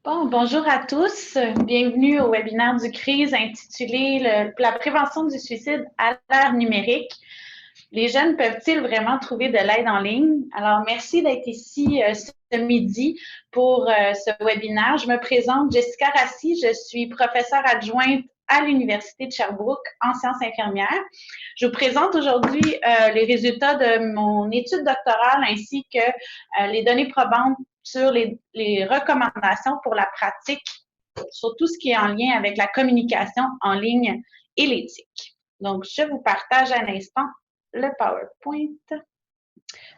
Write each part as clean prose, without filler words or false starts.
Bonjour à tous. Bienvenue au webinaire du CRISE intitulé La prévention du suicide à l'ère numérique. Les jeunes peuvent-ils vraiment trouver de l'aide en ligne? Alors, merci d'être ici ce midi pour ce webinaire. Je me présente, Jessica Rassi, je suis professeure adjointe à l'Université de Sherbrooke en sciences infirmières. Je vous présente aujourd'hui les résultats de mon étude doctorale ainsi que les données probantes sur les recommandations pour la pratique, sur tout ce qui est en lien avec la communication en ligne et l'éthique. Donc, je vous partage à l'instant le PowerPoint.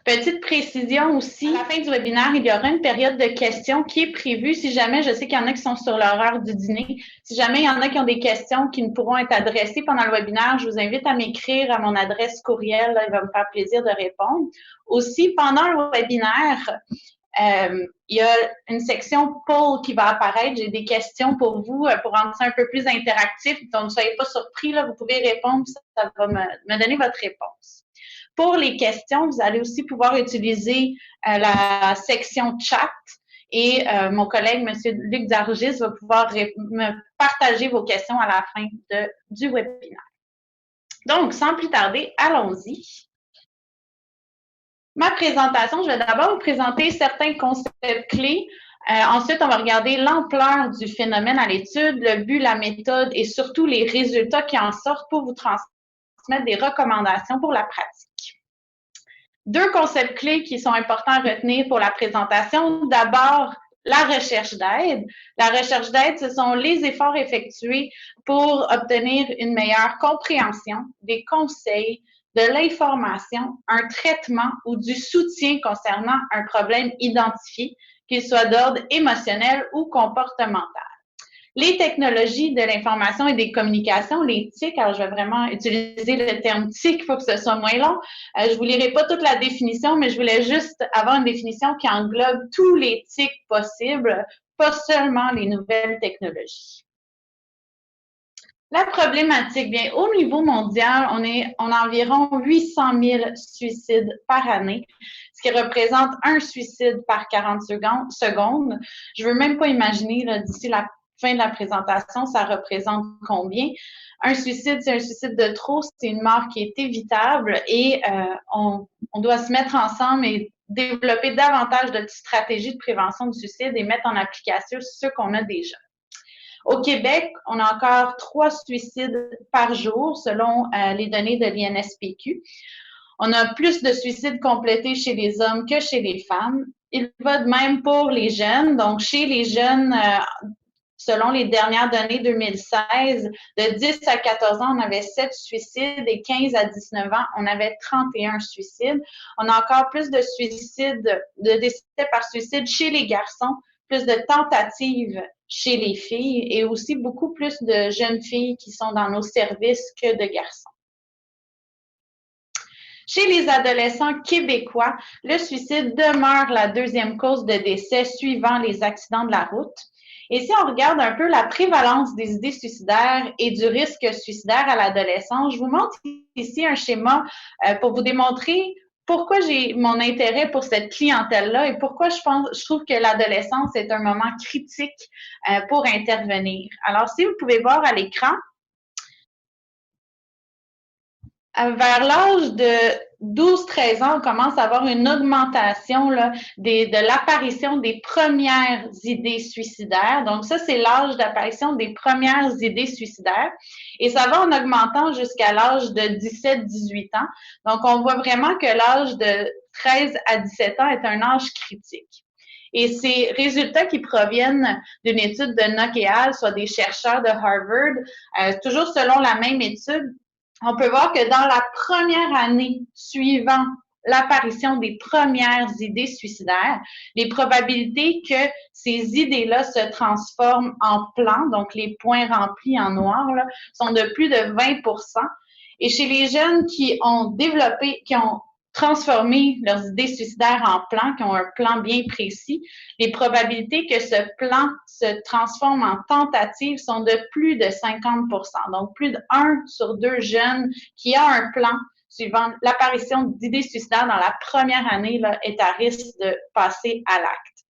Petite précision aussi, à la fin du webinaire, il y aura une période de questions qui est prévue si jamais, je sais qu'il y en a qui sont sur l'horaire du dîner, si jamais il y en a qui ont des questions qui ne pourront être adressées pendant le webinaire, je vous invite à m'écrire à mon adresse courriel, là, il va me faire plaisir de répondre. Aussi, pendant le webinaire, il y a une section poll qui va apparaître. J'ai des questions pour vous pour rendre ça un peu plus interactif. Donc, ne soyez pas surpris, là, vous pouvez répondre, ça va me donner votre réponse. Pour les questions, vous allez aussi pouvoir utiliser la section chat et mon collègue, M. Luc Dargis, va pouvoir me partager vos questions à la fin du webinaire. Donc, sans plus tarder, allons-y. Ma présentation, je vais d'abord vous présenter certains concepts clés. Ensuite, on va regarder l'ampleur du phénomène à l'étude, le but, la méthode et surtout les résultats qui en sortent pour vous transmettre des recommandations pour la pratique. Deux concepts clés qui sont importants à retenir pour la présentation. D'abord, la recherche d'aide. La recherche d'aide, ce sont les efforts effectués pour obtenir une meilleure compréhension, des conseils, de l'information, un traitement ou du soutien concernant un problème identifié, qu'il soit d'ordre émotionnel ou comportemental. Les technologies de l'information et des communications, les TIC, alors je vais vraiment utiliser le terme TIC, il faut que ce soit moins long. Je ne vous lirai pas toute la définition, mais je voulais juste avoir une définition qui englobe tous les TIC possibles, pas seulement les nouvelles technologies. La problématique, bien, au niveau mondial, on a environ 800 000 suicides par année, ce qui représente un suicide par 40 secondes. Je ne veux même pas imaginer, d'ici la fin de la présentation, ça représente combien. Un suicide, c'est un suicide de trop, c'est une mort qui est évitable et on doit se mettre ensemble et développer davantage de stratégies de prévention du suicide et mettre en application ce qu'on a déjà. Au Québec, on a encore 3 suicides par jour selon les données de l'INSPQ. On a plus de suicides complétés chez les hommes que chez les femmes. Il va de même pour les jeunes. Donc, chez les jeunes, selon les dernières données 2016, de 10 à 14 ans, on avait 7 suicides et 15 à 19 ans, on avait 31 suicides. On a encore plus de suicides, de décès par suicide chez les garçons, plus de tentatives chez les filles et aussi beaucoup plus de jeunes filles qui sont dans nos services que de garçons. Chez les adolescents québécois, le suicide demeure la deuxième cause de décès suivant les accidents de la route. Et si on regarde un peu la prévalence des idées suicidaires et du risque suicidaire à l'adolescence, je vous montre ici un schéma pour vous démontrer pourquoi j'ai mon intérêt pour cette clientèle-là et pourquoi je trouve que l'adolescence est un moment critique pour intervenir. Alors, si vous pouvez voir à l'écran, vers l'âge de 12-13 ans, on commence à avoir une augmentation là, de l'apparition des premières idées suicidaires. Donc, ça, c'est l'âge d'apparition des premières idées suicidaires. Et ça va en augmentant jusqu'à l'âge de 17-18 ans. Donc, on voit vraiment que l'âge de 13 à 17 ans est un âge critique. Et ces résultats qui proviennent d'une étude de Nock et al., soit des chercheurs de Harvard, toujours selon la même étude, on peut voir que dans la première année suivant l'apparition des premières idées suicidaires, les probabilités que ces idées-là se transforment en plans, donc les points remplis en noir, là, sont de plus de 20%. Et chez les jeunes qui ont transformé leurs idées suicidaires en plans, qui ont un plan bien précis, les probabilités que ce plan se transforme en tentative sont de plus de 50%. Donc, plus de 1 sur 2 jeunes qui a un plan suivant l'apparition d'idées suicidaires dans la première année là, est à risque de passer à l'acte.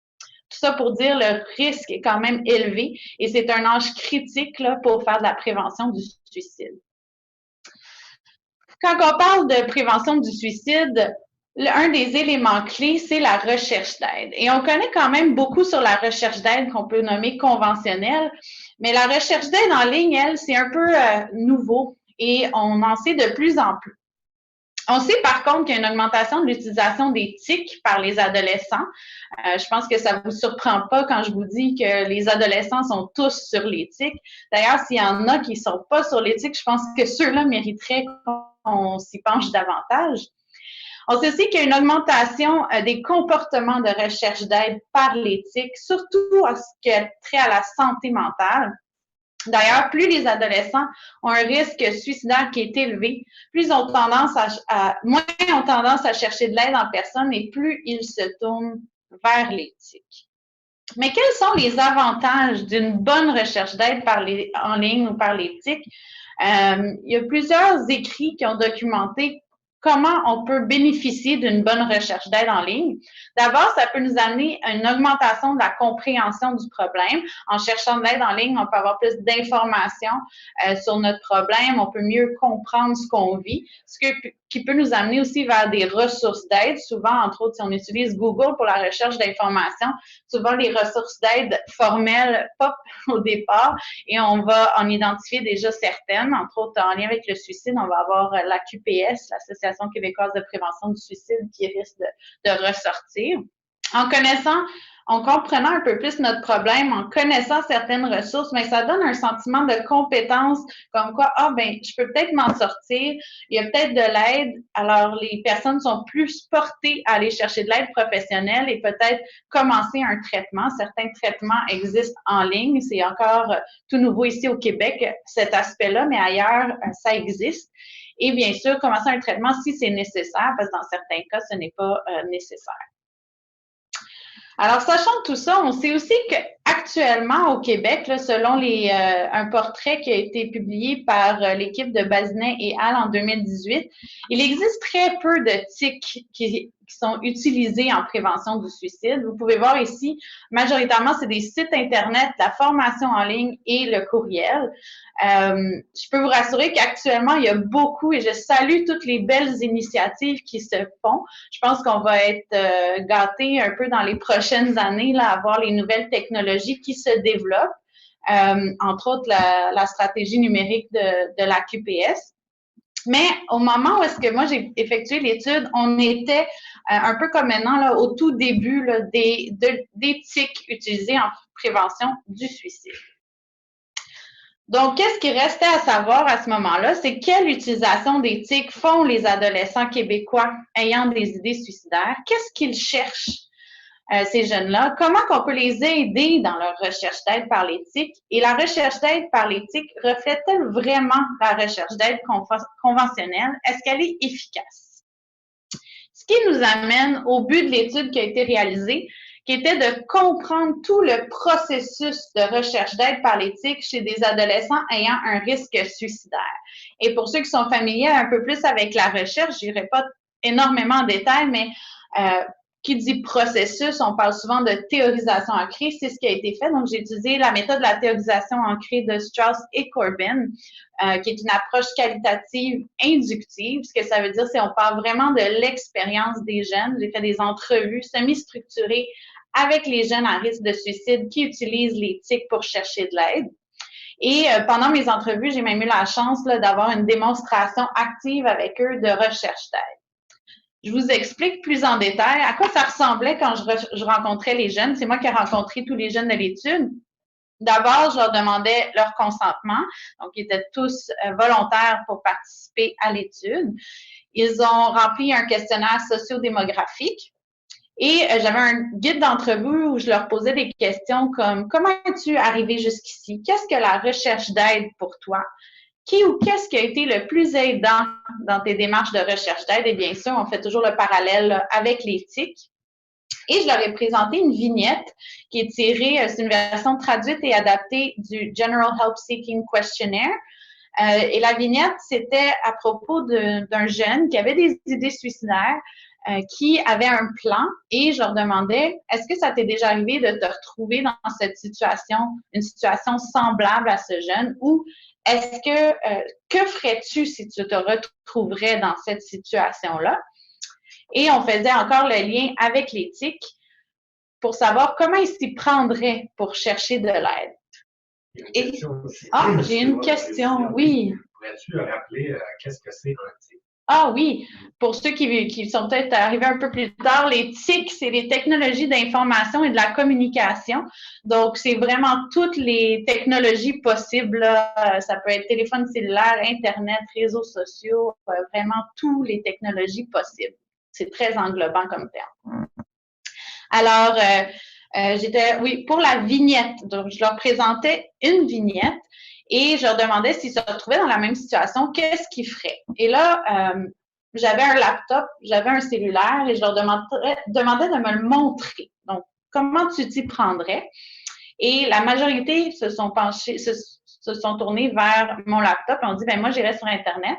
Tout ça pour dire le risque est quand même élevé et c'est un âge critique là, pour faire de la prévention du suicide. Quand on parle de prévention du suicide, un des éléments clés, c'est la recherche d'aide. Et on connaît quand même beaucoup sur la recherche d'aide qu'on peut nommer conventionnelle, mais la recherche d'aide en ligne, elle, c'est un peu nouveau et on en sait de plus en plus. On sait par contre qu'il y a une augmentation de l'utilisation des TIC par les adolescents. Je pense que ça ne vous surprend pas quand je vous dis que les adolescents sont tous sur les TIC. D'ailleurs, s'il y en a qui ne sont pas sur les TIC, je pense que ceux-là mériteraient qu'on s'y penche davantage. On sait aussi qu'il y a une augmentation des comportements de recherche d'aide par l'éthique, surtout en ce qui a trait à la santé mentale. D'ailleurs, plus les adolescents ont un risque suicidaire qui est élevé, plus ils ont moins ont tendance à chercher de l'aide en personne et plus ils se tournent vers l'éthique. Mais quels sont les avantages d'une bonne recherche d'aide en ligne ou par l'éthique? Il y a plusieurs écrits qui ont documenté comment on peut bénéficier d'une bonne recherche d'aide en ligne. D'abord, ça peut nous amener à une augmentation de la compréhension du problème. En cherchant de l'aide en ligne, on peut avoir plus d'informations sur notre problème, on peut mieux comprendre ce qu'on vit, qui peut nous amener aussi vers des ressources d'aide. Souvent, entre autres, si on utilise Google pour la recherche d'informations, souvent les ressources d'aide formelles pop au départ et on va en identifier déjà certaines. Entre autres, en lien avec le suicide, on va avoir la QPS, l'Association québécoise de prévention du suicide, qui risque de ressortir. En comprenant un peu plus notre problème, en connaissant certaines ressources, mais ça donne un sentiment de compétence, comme quoi, je peux peut-être m'en sortir, il y a peut-être de l'aide, alors les personnes sont plus portées à aller chercher de l'aide professionnelle et peut-être commencer un traitement. Certains traitements existent en ligne, c'est encore tout nouveau ici au Québec, cet aspect-là, mais ailleurs, ça existe. Et bien sûr, commencer un traitement si c'est nécessaire, parce que dans certains cas, ce n'est pas nécessaire. Alors, sachant tout ça, on sait aussi qu'actuellement au Québec, là, selon un portrait qui a été publié par l'équipe de Bazinet et Al en 2018, il existe très peu de TIC qui sont utilisés en prévention du suicide. Vous pouvez voir ici, majoritairement, c'est des sites Internet, la formation en ligne et le courriel. Je peux vous rassurer qu'actuellement, il y a beaucoup, et je salue toutes les belles initiatives qui se font. Je pense qu'on va être gâtés un peu dans les prochaines années là, à voir les nouvelles technologies qui se développent, entre autres la stratégie numérique de la QPS. Mais au moment où est-ce que moi j'ai effectué l'étude, on était un peu comme maintenant là, au tout début là, des TIC utilisés en prévention du suicide. Donc, qu'est-ce qui restait à savoir à ce moment-là? C'est quelle utilisation des TIC font les adolescents québécois ayant des idées suicidaires? Qu'est-ce qu'ils cherchent, ces jeunes-là? Comment qu'on peut les aider dans leur recherche d'aide par les TIC? Et la recherche d'aide par les TIC reflète-t-elle vraiment la recherche d'aide conventionnelle? Est-ce qu'elle est efficace? Ce qui nous amène au but de l'étude qui a été réalisée, qui était de comprendre tout le processus de recherche d'aide par l'éthique chez des adolescents ayant un risque suicidaire. Et pour ceux qui sont familiers un peu plus avec la recherche, je n'irai pas énormément en détail, mais qui dit processus, on parle souvent de théorisation ancrée, c'est ce qui a été fait. Donc, j'ai utilisé la méthode de la théorisation ancrée de Strauss et Corbin, qui est une approche qualitative inductive. Ce que ça veut dire, c'est qu'on parle vraiment de l'expérience des jeunes. J'ai fait des entrevues semi-structurées avec les jeunes à risque de suicide qui utilisent les TIC pour chercher de l'aide. Et pendant mes entrevues, j'ai même eu la chance d'avoir une démonstration active avec eux de recherche d'aide. Je vous explique plus en détail à quoi ça ressemblait quand je rencontrais les jeunes. C'est moi qui ai rencontré tous les jeunes de l'étude. D'abord, je leur demandais leur consentement. Donc, ils étaient tous volontaires pour participer à l'étude. Ils ont rempli un questionnaire sociodémographique. Et j'avais un guide d'entrevue où je leur posais des questions comme « Comment es-tu arrivé jusqu'ici? Qu'est-ce que la recherche d'aide pour toi? Qui ou qu'est-ce qui a été le plus aidant dans tes démarches de recherche d'aide? » Et bien sûr, on fait toujours le parallèle avec les TIC. Et je leur ai présenté une vignette qui est tirée, c'est une version traduite et adaptée du General Help Seeking Questionnaire. Et la vignette, c'était à propos d'un jeune qui avait des idées suicidaires, qui avaient un plan et je leur demandais, est-ce que ça t'est déjà arrivé de te retrouver dans cette situation, une situation semblable à ce jeune ou est-ce que ferais-tu si tu te retrouverais dans cette situation-là? Et on faisait encore le lien avec l'éthique pour savoir comment il s'y prendrait pour chercher de l'aide. J'ai une question, oui. Pourrais-tu rappeler qu'est-ce que c'est un TIC? Ah oui, pour ceux qui sont peut-être arrivés un peu plus tard, les TIC, c'est les technologies d'information et de la communication. Donc, c'est vraiment toutes les technologies possibles. Là. Ça peut être téléphone cellulaire, Internet, réseaux sociaux, vraiment toutes les technologies possibles. C'est très englobant comme terme. Alors, oui, pour la vignette. Donc, je leur présentais une vignette et je leur demandais s'ils se retrouvaient dans la même situation, qu'est-ce qu'ils feraient. Et là, j'avais un laptop, j'avais un cellulaire et je leur demandais de me le montrer. Donc, comment tu t'y prendrais? Et la majorité se sont tournés vers mon laptop et ont dit, ben moi, j'irai sur Internet.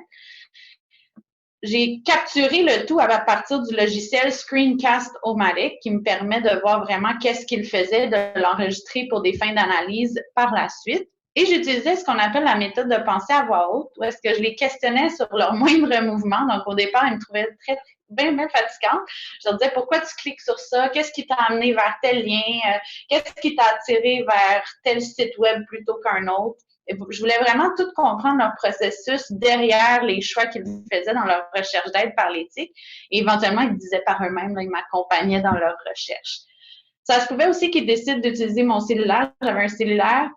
J'ai capturé le tout à partir du logiciel Screencast-O-Matic qui me permet de voir vraiment qu'est-ce qu'il faisait, de l'enregistrer pour des fins d'analyse par la suite. Et j'utilisais ce qu'on appelle la méthode de pensée à voix haute, où est-ce que je les questionnais sur leur moindre mouvement. Donc, au départ, ils me trouvaient bien fatigante. Je leur disais, pourquoi tu cliques sur ça? Qu'est-ce qui t'a amené vers tel lien? Qu'est-ce qui t'a attiré vers tel site web plutôt qu'un autre? Je voulais vraiment tout comprendre leur processus derrière les choix qu'ils faisaient dans leur recherche d'aide par l'éthique. Et éventuellement, ils disaient par eux-mêmes, là, ils m'accompagnaient dans leur recherche. Ça se pouvait aussi qu'ils décident d'utiliser mon cellulaire. J'avais un cellulaire.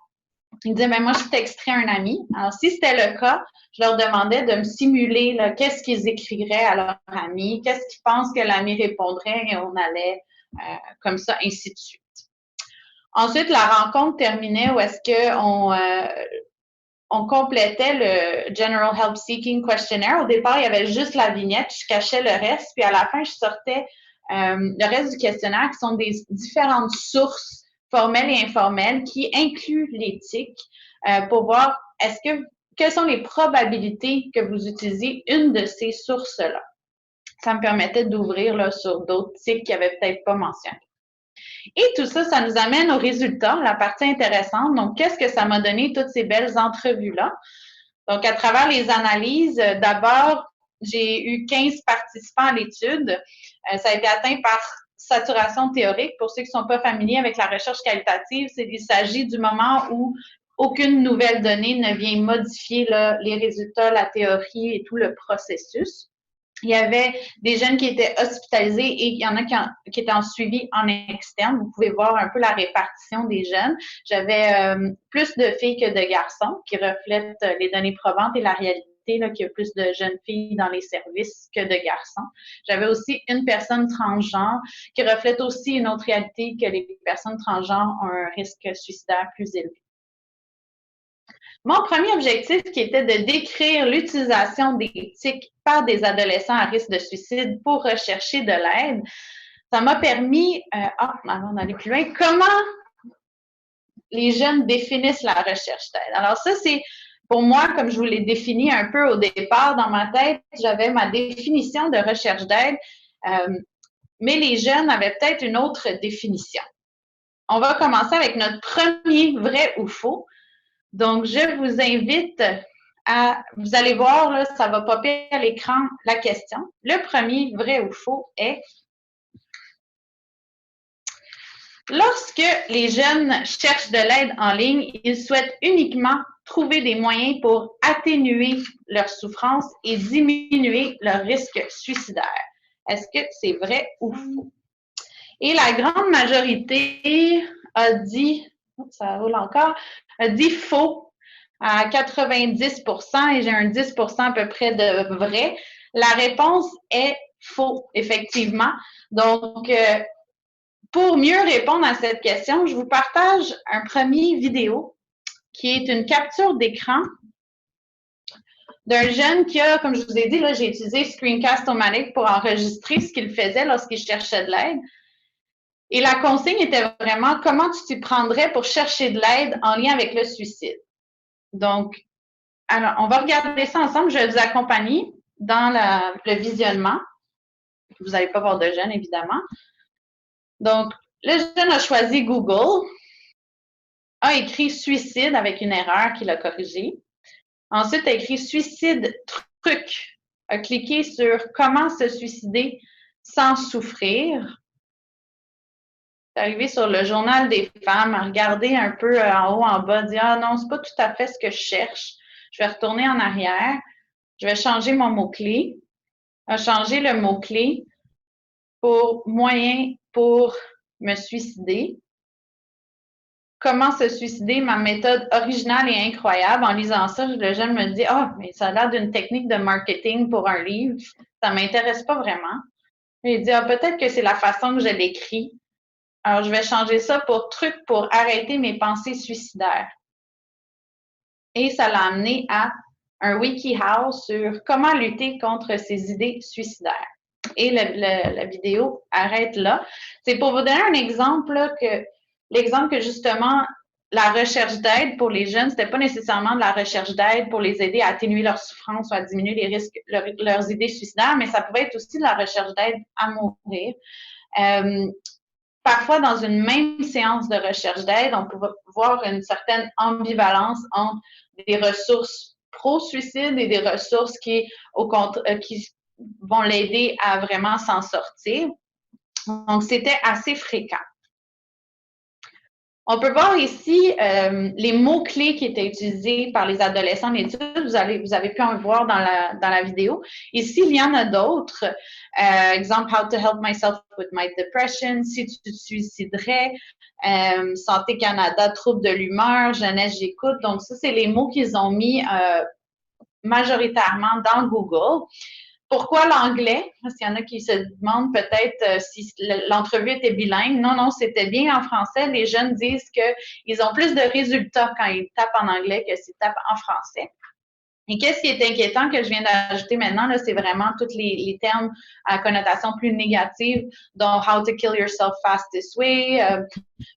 Ils disaient, ben moi, je texterais un ami. Alors, si c'était le cas, je leur demandais de me simuler qu'est-ce qu'ils écriraient à leur ami, qu'est-ce qu'ils pensent que l'ami répondrait, et on allait comme ça, ainsi de suite. Ensuite, la rencontre terminait où est-ce qu'on on complétait le General Help Seeking Questionnaire. Au départ, il y avait juste la vignette, je cachais le reste, puis à la fin, je sortais le reste du questionnaire, qui sont des différentes sources formelles et informelles qui incluent l'éthique pour voir quelles sont les probabilités que vous utilisez une de ces sources-là. Ça me permettait d'ouvrir sur d'autres tics qui n'avaient peut-être pas mentionné. Et tout ça, ça nous amène aux résultats, la partie intéressante. Donc, qu'est-ce que ça m'a donné, toutes ces belles entrevues-là? Donc, à travers les analyses, d'abord, j'ai eu 15 participants à l'étude. Ça a été atteint par saturation théorique. Pour ceux qui ne sont pas familiers avec la recherche qualitative, il s'agit du moment où aucune nouvelle donnée ne vient modifier les résultats, la théorie et tout le processus. Il y avait des jeunes qui étaient hospitalisés et il y en a qui étaient en suivi en externe. Vous pouvez voir un peu la répartition des jeunes. J'avais plus de filles que de garçons qui reflètent les données probantes et la réalité, là, qu'il y a plus de jeunes filles dans les services que de garçons. J'avais aussi une personne transgenre qui reflète aussi une autre réalité que les personnes transgenres ont un risque suicidaire plus élevé. Mon premier objectif, qui était de décrire l'utilisation des TIC par des adolescents à risque de suicide pour rechercher de l'aide, ça m'a permis, avant d'aller plus loin, comment les jeunes définissent la recherche d'aide. Alors ça, c'est pour moi, comme je vous l'ai défini un peu au départ dans ma tête, j'avais ma définition de recherche d'aide, mais les jeunes avaient peut-être une autre définition. On va commencer avec notre premier vrai ou faux. Donc, je vous invite vous allez voir, là, ça va popper à l'écran la question. Le premier, vrai ou faux, est lorsque les jeunes cherchent de l'aide en ligne, ils souhaitent uniquement trouver des moyens pour atténuer leur souffrance et diminuer leur risque suicidaire. Est-ce que c'est vrai ou faux? Et la grande majorité a dit, ça roule encore, a dit faux à 90 et j'ai un 10 à peu près de vrai. La réponse est faux, effectivement. Donc, pour mieux répondre à cette question, je vous partage un premier vidéo qui est une capture d'écran d'un jeune qui a, comme je vous ai dit, là, j'ai utilisé Screencast-O-Matic pour enregistrer ce qu'il faisait lorsqu'il cherchait de l'aide. Et la consigne était vraiment comment tu t'y prendrais pour chercher de l'aide en lien avec le suicide. Donc, alors, on va regarder ça ensemble. Je vais vous accompagner dans le visionnement. vous n'allez pas voir de jeune, évidemment. Donc, le jeune a choisi Google, a écrit suicide avec une erreur qu'il a corrigée. Ensuite, a écrit suicide truc, a cliqué sur comment se suicider sans souffrir. C'est arrivé sur le journal des femmes, a regardé un peu en haut, en bas, dit ah non, c'est pas tout à fait ce que je cherche. Je vais retourner en arrière. Je vais changer mon mot-clé. A changé le mot-clé pour moyen pour me suicider. Comment se suicider, ma méthode originale et incroyable. En lisant ça, le jeune me dit ah, mais ça a l'air d'une technique de marketing pour un livre. Ça m'intéresse pas vraiment. Et il dit ah, peut-être que c'est la façon que je l'écris. Alors, je vais changer ça pour truc pour arrêter mes pensées suicidaires. Et ça l'a amené à un WikiHow sur comment lutter contre ces idées suicidaires. Et la vidéo arrête là. C'est pour vous donner un exemple, là, l'exemple que justement, la recherche d'aide pour les jeunes, c'était pas nécessairement de la recherche d'aide pour les aider à atténuer leur souffrance ou à diminuer les risques, leurs idées suicidaires, mais ça pouvait être aussi de la recherche d'aide à mourir. Parfois, dans une même séance de recherche d'aide, on peut voir une certaine ambivalence entre des ressources pro-suicide et des ressources qui vont l'aider à vraiment s'en sortir. Donc, c'était assez fréquent. On peut voir ici les mots-clés qui étaient utilisés par les adolescents en études. Vous avez pu en voir dans la vidéo. Ici, il y en a d'autres. Exemple, How to help myself with my depression, si tu te suiciderais, Santé Canada, troubles de l'humeur, jeunesse, j'écoute. Donc, ça, c'est les mots qu'ils ont mis majoritairement dans Google. Pourquoi l'anglais? Parce qu'il y en a qui se demandent peut-être si l'entrevue était bilingue. Non, non, c'était bien en français. Les jeunes disent qu'ils ont plus de résultats quand ils tapent en anglais que s'ils tapent en français. Et qu'est-ce qui est inquiétant que je viens d'ajouter maintenant, là, c'est vraiment tous les termes à connotation plus négative, dont How to kill yourself fast this way,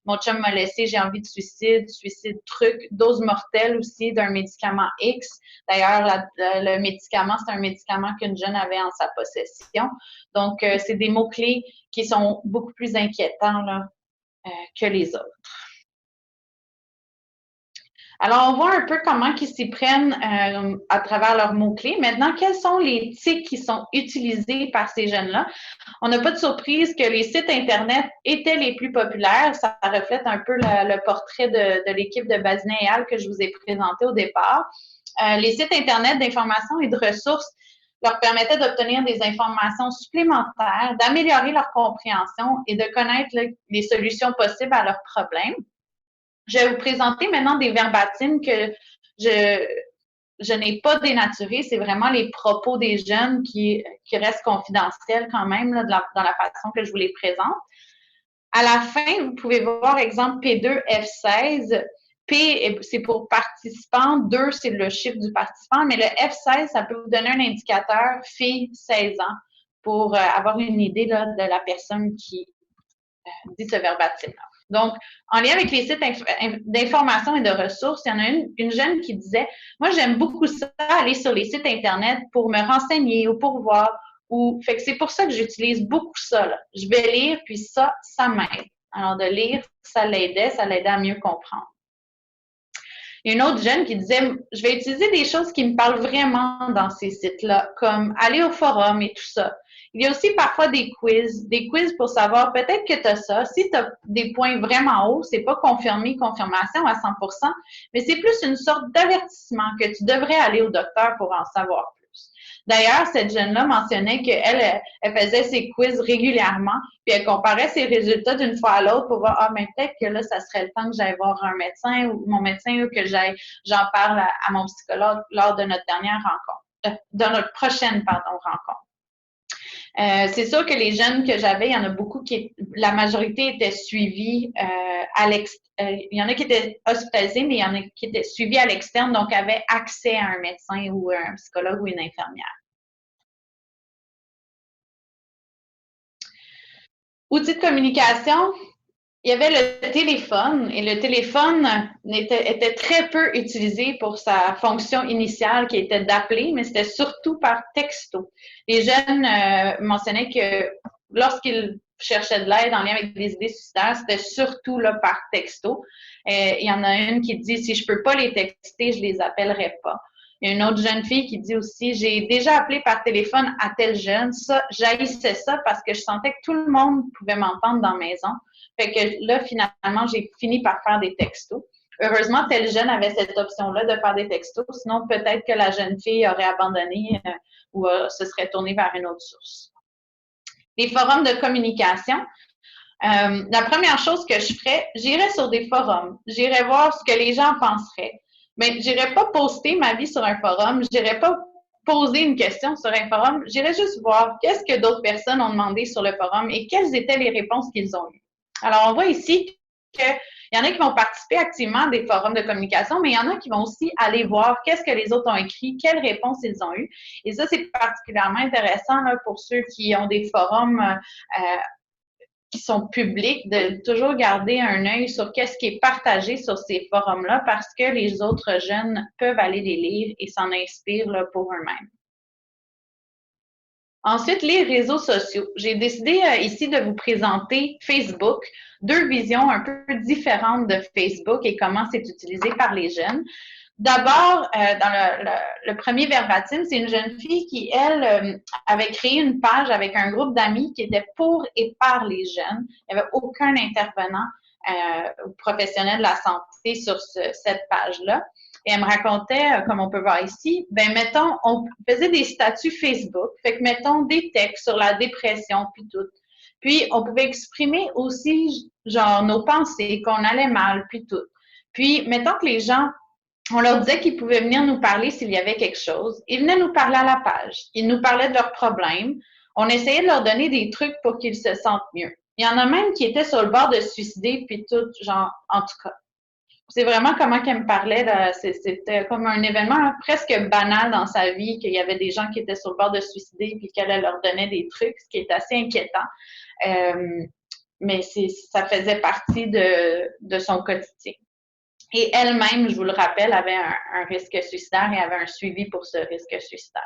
mon chum m'a laissé, j'ai envie de suicide, suicide truc, dose mortelle aussi d'un médicament X. D'ailleurs, le médicament, c'est un médicament qu'une jeune avait en sa possession. Donc, c'est des mots-clés qui sont beaucoup plus inquiétants là, que les autres. Alors, on voit un peu comment ils s'y prennent à travers leurs mots-clés. Maintenant, quels sont les tics qui sont utilisés par ces jeunes-là? On n'a pas de surprise que les sites Internet étaient les plus populaires. Ça reflète un peu le portrait de l'équipe de Bazinet et Al que je vous ai présenté au départ. Les sites Internet d'information et de ressources leur permettaient d'obtenir des informations supplémentaires, d'améliorer leur compréhension et de connaître les solutions possibles à leurs problèmes. Je vais vous présenter maintenant des verbatims que je n'ai pas dénaturés. C'est vraiment les propos des jeunes qui restent confidentiels quand même là, dans la façon que je vous les présente. À la fin, vous pouvez voir exemple P2, F16. P, c'est pour participant. 2, c'est le chiffre du participant. Mais le F16, ça peut vous donner un indicateur fille 16 ans pour avoir une idée là, de la personne qui dit ce verbatim-là. Donc, en lien avec les sites d'information et de ressources, il y en a une jeune qui disait « Moi, j'aime beaucoup ça, aller sur les sites Internet pour me renseigner ou pour voir. » Fait que c'est pour ça que j'utilise beaucoup ça. Là. Je vais lire, puis ça m'aide. Alors, de lire, ça l'aidait à mieux comprendre. Il y a une autre jeune qui disait « Je vais utiliser des choses qui me parlent vraiment dans ces sites-là, comme aller au forum et tout ça. » Il y a aussi parfois des quiz pour savoir peut-être que tu as ça. Si tu as des points vraiment hauts, c'est pas confirmation à 100%, mais c'est plus une sorte d'avertissement que tu devrais aller au docteur pour en savoir plus. D'ailleurs, cette jeune-là mentionnait qu'elle faisait ses quiz régulièrement, puis elle comparait ses résultats d'une fois à l'autre pour voir, mais peut-être que là, ça serait le temps que j'aille voir un médecin ou mon médecin ou que j'en parle à mon psychologue lors de notre dernière rencontre, de notre prochaine, rencontre. C'est sûr que les jeunes que j'avais, il y en a beaucoup la majorité étaient suivis il y en a qui étaient hospitalisés, mais il y en a qui étaient suivis à l'externe, donc avaient accès à un médecin ou un psychologue ou une infirmière. Outils de communication. il y avait le téléphone et le téléphone était très peu utilisé pour sa fonction initiale qui était d'appeler, mais c'était surtout par texto. Les jeunes mentionnaient que lorsqu'ils cherchaient de l'aide en lien avec des idées suicidaires, c'était surtout là par texto. Il y en a une qui dit si je peux pas les texter, je les appellerai pas. Il y a une autre jeune fille qui dit aussi j'ai déjà appelé par téléphone à tel jeune, ça j'haïssais ça parce que je sentais que tout le monde pouvait m'entendre dans la maison. Fait que là, finalement, j'ai fini par faire des textos. Heureusement, tel jeune avait cette option-là de faire des textos. Sinon, peut-être que la jeune fille aurait abandonné ou se serait tournée vers une autre source. Les forums de communication. La première chose que je ferais, j'irais sur des forums. J'irais voir ce que les gens penseraient. Mais j'irais pas poster ma vie sur un forum. J'irais pas poser une question sur un forum. J'irais juste voir qu'est-ce que d'autres personnes ont demandé sur le forum et quelles étaient les réponses qu'ils ont eues. Alors, on voit ici qu'il y en a qui vont participer activement à des forums de communication, mais il y en a qui vont aussi aller voir qu'est-ce que les autres ont écrit, quelles réponses ils ont eues. Et ça, c'est particulièrement intéressant là, pour ceux qui ont des forums qui sont publics, de toujours garder un œil sur qu'est-ce qui est partagé sur ces forums-là parce que les autres jeunes peuvent aller les lire et s'en inspirent là, pour eux-mêmes. Ensuite, les réseaux sociaux. J'ai décidé ici de vous présenter Facebook, deux visions un peu différentes de Facebook et comment c'est utilisé par les jeunes. D'abord, dans le premier verbatim, c'est une jeune fille qui, elle, avait créé une page avec un groupe d'amis qui était pour et par les jeunes. Il n'y avait aucun intervenant professionnel de la santé sur cette page-là. Et elle me racontait, comme on peut voir ici, ben mettons, on faisait des statuts Facebook, fait que mettons des textes sur la dépression, puis tout. Puis, on pouvait exprimer aussi, genre, nos pensées, qu'on allait mal, puis tout. Puis, mettons que les gens, on leur disait qu'ils pouvaient venir nous parler s'il y avait quelque chose. Ils venaient nous parler à la page. Ils nous parlaient de leurs problèmes. On essayait de leur donner des trucs pour qu'ils se sentent mieux. Il y en a même qui étaient sur le bord de se suicider, puis tout, genre, en tout cas. C'est vraiment comment qu'elle me parlait. C'était comme un événement là, presque banal dans sa vie, qu'il y avait des gens qui étaient sur le bord de se suicider puis qu'elle leur donnait des trucs, ce qui est assez inquiétant. Mais ça faisait partie de son quotidien. Et elle-même, je vous le rappelle, avait un risque suicidaire et avait un suivi pour ce risque suicidaire.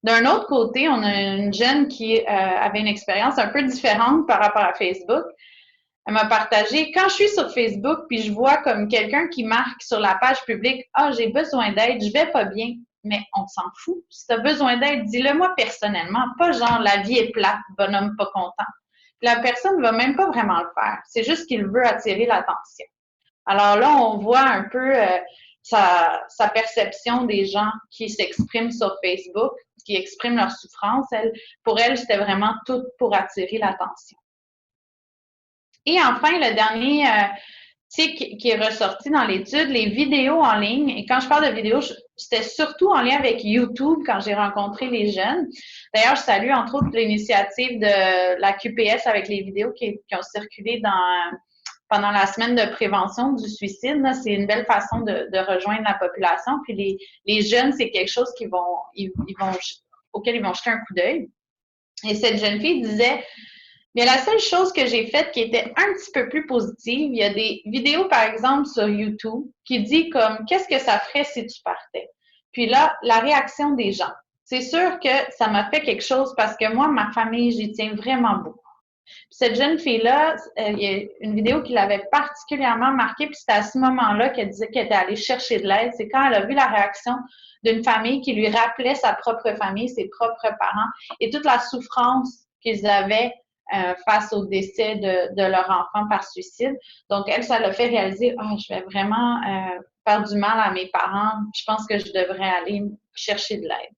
D'un autre côté, on a une jeune qui avait une expérience un peu différente par rapport à Facebook. Elle m'a partagé, quand je suis sur Facebook puis je vois comme quelqu'un qui marque sur la page publique « Ah, j'ai besoin d'aide, je vais pas bien », mais on s'en fout. Si tu as besoin d'aide, dis-le moi personnellement, pas genre « la vie est plate, bonhomme pas content ». La personne ne va même pas vraiment le faire. C'est juste qu'il veut attirer l'attention. Alors là, on voit un peu sa perception des gens qui s'expriment sur Facebook, qui expriment leur souffrance. Pour elle, c'était vraiment tout pour attirer l'attention. Et enfin, le dernier tic qui est ressorti dans l'étude, les vidéos en ligne. Et quand je parle de vidéos, c'était surtout en lien avec YouTube quand j'ai rencontré les jeunes. D'ailleurs, je salue entre autres l'initiative de la QPS avec les vidéos qui ont circulé pendant la semaine de prévention du suicide. C'est une belle façon de rejoindre la population. Puis les jeunes, c'est quelque chose auquel ils vont jeter un coup d'œil. Et cette jeune fille disait... Mais la seule chose que j'ai faite qui était un petit peu plus positive, il y a des vidéos, par exemple, sur YouTube qui dit comme « Qu'est-ce que ça ferait si tu partais? » Puis là, la réaction des gens. C'est sûr que ça m'a fait quelque chose parce que moi, ma famille, j'y tiens vraiment beaucoup. Puis cette jeune fille-là, il y a une vidéo qui l'avait particulièrement marquée, puis c'était à ce moment-là qu'elle disait qu'elle était allée chercher de l'aide. C'est quand elle a vu la réaction d'une famille qui lui rappelait sa propre famille, ses propres parents, et toute la souffrance qu'ils avaient face au décès de leur enfant par suicide. Donc, elle, ça l'a fait réaliser, je vais vraiment faire du mal à mes parents. Je pense que je devrais aller chercher de l'aide.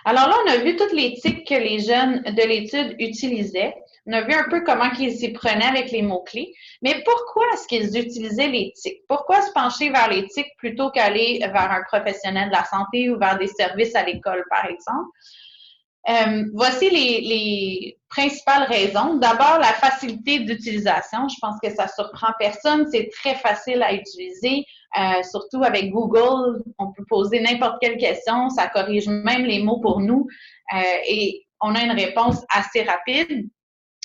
Alors là, on a vu toutes les tics que les jeunes de l'étude utilisaient. On a vu un peu comment ils s'y prenaient avec les mots-clés. Mais pourquoi est-ce qu'ils utilisaient les tics? Pourquoi se pencher vers les tics plutôt qu'aller vers un professionnel de la santé ou vers des services à l'école, par exemple? Voici les principales raisons. D'abord, la facilité d'utilisation. Je pense que ça surprend personne. C'est très facile à utiliser, surtout avec Google. On peut poser n'importe quelle question. Ça corrige même les mots pour nous et on a une réponse assez rapide.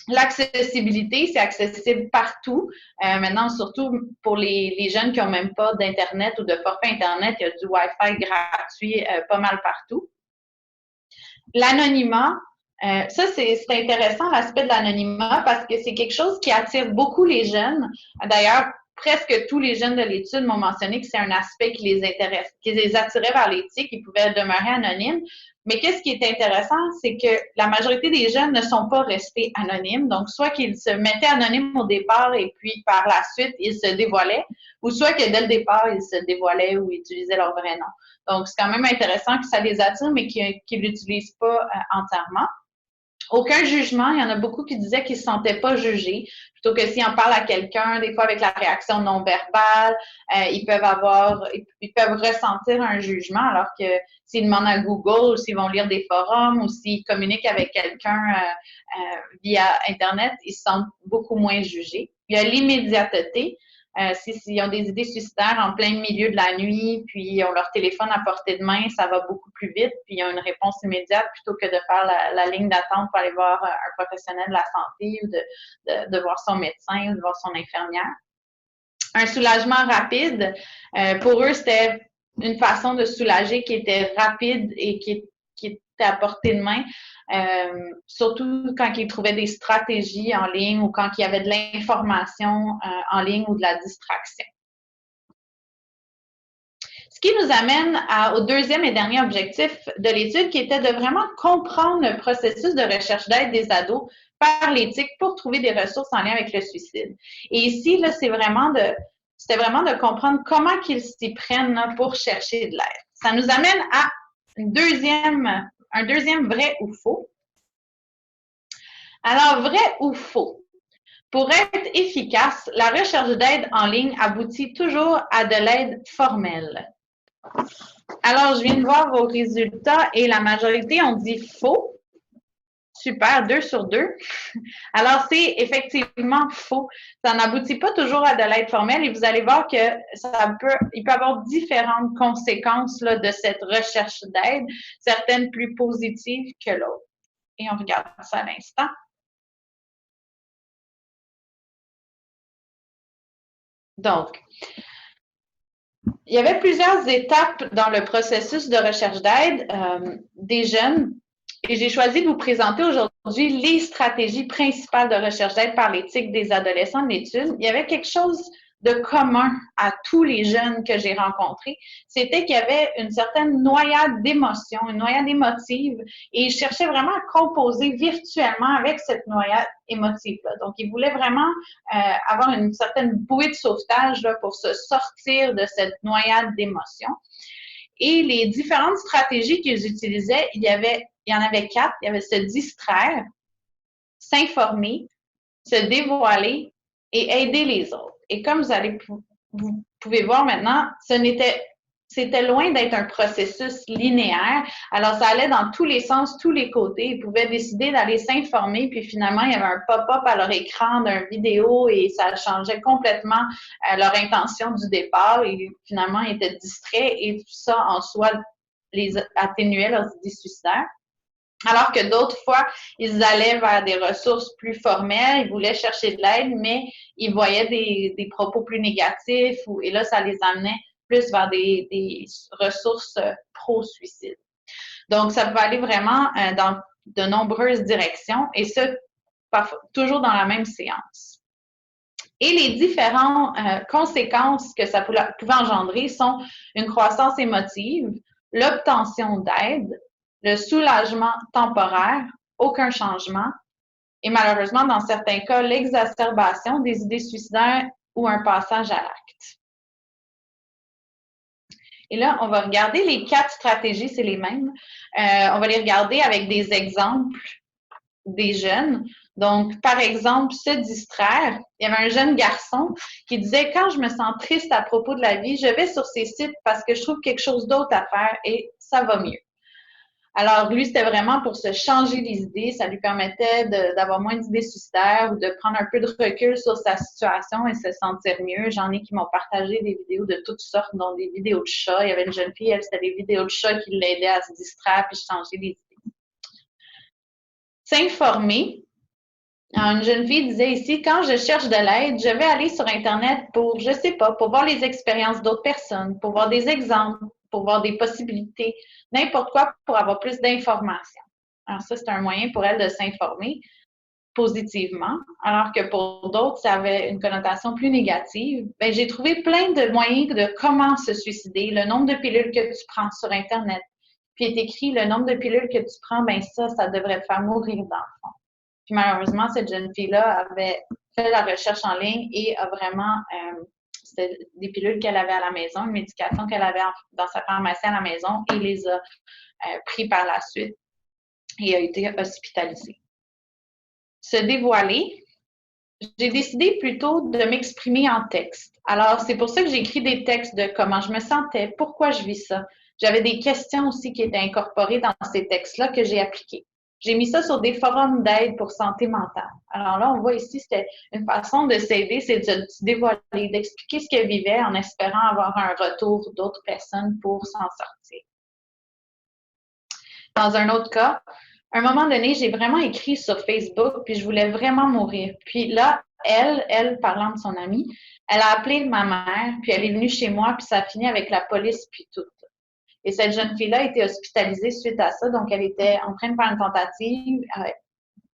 L'accessibilité, c'est accessible partout. Maintenant, surtout pour les jeunes qui n'ont même pas d'Internet ou de forfait Internet, il y a du Wi-Fi gratuit pas mal partout. L'anonymat, ça, c'est intéressant, l'aspect de l'anonymat, parce que c'est quelque chose qui attire beaucoup les jeunes. D'ailleurs, presque tous les jeunes de l'étude m'ont mentionné que c'est un aspect qui les intéresse, qui les attirait vers l'éthique, ils pouvaient demeurer anonymes. Mais qu'est-ce qui est intéressant, c'est que la majorité des jeunes ne sont pas restés anonymes. Donc, soit qu'ils se mettaient anonymes au départ et puis par la suite, ils se dévoilaient, ou soit que dès le départ, ils se dévoilaient ou utilisaient leur vrai nom. Donc, c'est quand même intéressant que ça les attire, mais qu'ils ne l'utilisent pas entièrement. Aucun jugement. Il y en a beaucoup qui disaient qu'ils ne se sentaient pas jugés. Plutôt que s'ils en parlent à quelqu'un, des fois avec la réaction non verbale, ils peuvent ressentir un jugement, alors que s'ils demandent à Google, ou s'ils vont lire des forums, ou s'ils communiquent avec quelqu'un via Internet, ils se sentent beaucoup moins jugés. Il y a l'immédiateté. S'ils ont des idées suicidaires en plein milieu de la nuit, puis ils ont leur téléphone à portée de main, ça va beaucoup plus vite, puis ils ont une réponse immédiate plutôt que de faire la ligne d'attente pour aller voir un professionnel de la santé ou de voir son médecin ou de voir son infirmière. Un soulagement rapide, pour eux, c'était une façon de soulager qui était rapide et qui était à portée de main, surtout quand ils trouvaient des stratégies en ligne ou quand il y avait de l'information en ligne ou de la distraction. Ce qui nous amène au deuxième et dernier objectif de l'étude, qui était de vraiment comprendre le processus de recherche d'aide des ados par l'éthique pour trouver des ressources en lien avec le suicide. Et ici, là, c'était vraiment de comprendre comment qu'ils s'y prennent là, pour chercher de l'aide. Ça nous amène à un deuxième vrai ou faux. Alors, vrai ou faux? Pour être efficace, la recherche d'aide en ligne aboutit toujours à de l'aide formelle. Alors, je viens de voir vos résultats et la majorité ont dit faux. Super, 2 sur 2. Alors, c'est effectivement faux. Ça n'aboutit pas toujours à de l'aide formelle et vous allez voir que il peut avoir différentes conséquences là, de cette recherche d'aide, certaines plus positives que l'autre. Et on regarde ça à l'instant. Donc, il y avait plusieurs étapes dans le processus de recherche d'aide des jeunes et j'ai choisi de vous présenter aujourd'hui les stratégies principales de recherche d'aide par l'éthique des adolescents de l'étude. Il y avait quelque chose de commun à tous les jeunes que j'ai rencontrés, c'était qu'il y avait une certaine noyade d'émotions, une noyade émotive, et ils cherchaient vraiment à composer virtuellement avec cette noyade émotive-là. Donc, ils voulaient vraiment avoir une certaine bouée de sauvetage là, pour se sortir de cette noyade d'émotions. Et les différentes stratégies qu'ils utilisaient, il y en avait 4. Il y avait se distraire, s'informer, se dévoiler et aider les autres. Et comme vous pouvez voir maintenant, c'était loin d'être un processus linéaire. Alors, ça allait dans tous les sens, tous les côtés. Ils pouvaient décider d'aller s'informer, puis finalement, il y avait un pop-up à leur écran d'une vidéo et ça changeait complètement leur intention du départ. Et finalement, ils étaient distraits et tout ça, en soi, les atténuait leurs idées suicidaires. Alors que d'autres fois, ils allaient vers des ressources plus formelles, ils voulaient chercher de l'aide, mais ils voyaient des propos plus négatifs et là, ça les amenait plus vers des ressources pro-suicide. Donc, ça peut aller vraiment dans de nombreuses directions et ça, toujours dans la même séance. Et les différentes conséquences que ça pouvait engendrer sont une croissance émotive, l'obtention d'aide, le soulagement temporaire, aucun changement, et malheureusement, dans certains cas, l'exacerbation des idées suicidaires ou un passage à l'acte. Et là, on va regarder les 4 stratégies, c'est les mêmes. On va les regarder avec des exemples des jeunes. Donc, par exemple, se distraire. Il y avait un jeune garçon qui disait « Quand je me sens triste à propos de la vie, je vais sur ces sites parce que je trouve quelque chose d'autre à faire et ça va mieux. » Alors, lui, c'était vraiment pour se changer les idées. Ça lui permettait d'avoir moins d'idées suicidaires ou de prendre un peu de recul sur sa situation et se sentir mieux. J'en ai qui m'ont partagé des vidéos de toutes sortes, dont des vidéos de chats. Il y avait une jeune fille, elle, c'était des vidéos de chats qui l'aidaient à se distraire puis changer les idées. S'informer. Alors, une jeune fille disait ici, quand je cherche de l'aide, je vais aller sur Internet pour, je sais pas, pour voir les expériences d'autres personnes, pour voir des exemples, pour voir des possibilités, n'importe quoi pour avoir plus d'informations. Alors ça, c'est un moyen pour elle de s'informer positivement, alors que pour d'autres, ça avait une connotation plus négative. Ben, j'ai trouvé plein de moyens de comment se suicider, le nombre de pilules que tu prends sur Internet. Puis est écrit le nombre de pilules que tu prends, ben ça devrait te faire mourir dans le fond. Puis malheureusement, cette jeune fille-là avait fait la recherche en ligne et a vraiment, c'était des pilules qu'elle avait à la maison, une médication qu'elle avait dans sa pharmacie à la maison et les a pris par la suite et a été hospitalisée. Se dévoiler, j'ai décidé plutôt de m'exprimer en texte. Alors, c'est pour ça que j'ai écrit des textes de comment je me sentais, pourquoi je vis ça. J'avais des questions aussi qui étaient incorporées dans ces textes-là que j'ai appliquées. J'ai mis ça sur des forums d'aide pour santé mentale. Alors là, on voit ici, c'était une façon de s'aider, c'est de se dévoiler, d'expliquer ce qu'elle vivait en espérant avoir un retour d'autres personnes pour s'en sortir. Dans un autre cas, à un moment donné, j'ai vraiment écrit sur Facebook, puis je voulais vraiment mourir. Puis là, elle, parlant de son amie, elle a appelé ma mère, puis elle est venue chez moi, puis ça a fini avec la police, puis tout. Et cette jeune fille-là a été hospitalisée suite à ça, donc elle était en train de faire une tentative,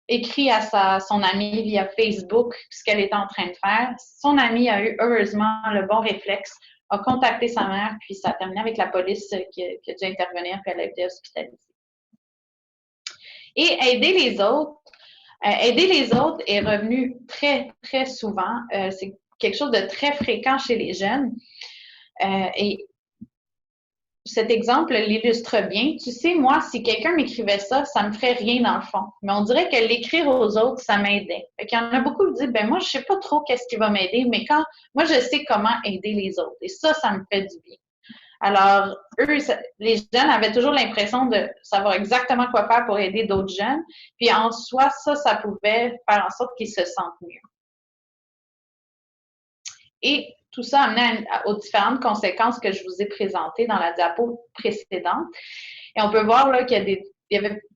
écrit à son amie via Facebook ce qu'elle était en train de faire. Son amie a eu heureusement le bon réflexe, a contacté sa mère, puis ça a terminé avec la police qui a dû intervenir, puis elle a été hospitalisée. Et aider les autres est revenu très, très souvent. C'est quelque chose de très fréquent chez les jeunes. Et cet exemple l'illustre bien. Tu sais, moi, si quelqu'un m'écrivait ça, ça me ferait rien dans le fond. Mais on dirait que l'écrire aux autres, ça m'aidait. Fait qu'il y en a beaucoup qui disent, ben moi, je sais pas trop qu'est-ce qui va m'aider, mais moi, je sais comment aider les autres. Et ça me fait du bien. Alors, eux, les jeunes avaient toujours l'impression de savoir exactement quoi faire pour aider d'autres jeunes. Puis en soi, ça pouvait faire en sorte qu'ils se sentent mieux. Et tout ça amenait aux différentes conséquences que je vous ai présentées dans la diapo précédente. Et on peut voir là qu'il